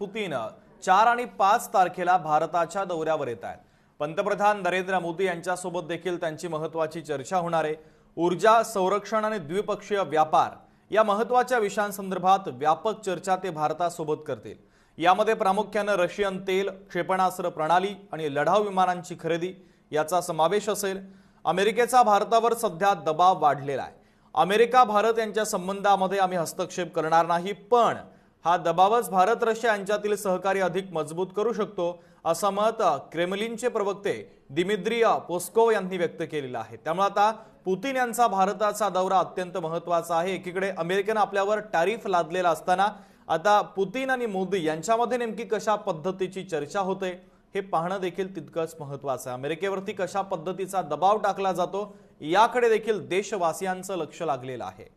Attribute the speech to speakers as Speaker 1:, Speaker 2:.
Speaker 1: Putin 4 आणि 5 तारखेला भारताच्या दौऱ्यावर येत आहेत। पंतप्रधान नरेंद्र मोदी यांच्यासोबत देखील त्यांची महत्त्वाची चर्चा होणार आहे। ऊर्जा, संरक्षण आणि द्विपक्षीय व्यापार या महत्त्वाच्या विषयांसंदर्भात व्यापक चर्चा ते भारतासोबत करतील। यामध्ये प्रामुख्याने रशियन तेल, क्षेपणास्त्र प्रणाली आणि लढाऊ विमानांची खरेदी याचा समावेश असेल। अमेरिकेचा भारतावर सध्या दबाव वाढलेला आहे। अमेरिका भारत यांच्या संबंधामध्ये आम्ही हस्तक्षेप करणार नाही, पण हा दबावच भारत रशिया यांच्यातील सहकार्य अधिक मजबूत करू शकतो, असं मत क्रेमलिनचे प्रवक्ते दिमित्री पेस्कोव यांनी व्यक्त केलेलं आहे। त्यामुळे आता पुतीन यांचा भारताचा दौरा अत्यंत महत्त्वाचा आहे। एकीकडे अमेरिकेने आपल्यावर टॅरिफ लादलेला असताना आता पुतीन आणि मोदी यांच्यामध्ये नेमकी कशा पद्धतीची चर्चा होते हे पाहणं देखील तितकंच महत्त्वाचं आहे। अमेरिकेवरती कशा पद्धतीचा दबाव टाकला जातो याकडे देखील देशवासियांचं लक्ष लागलेलं आहे।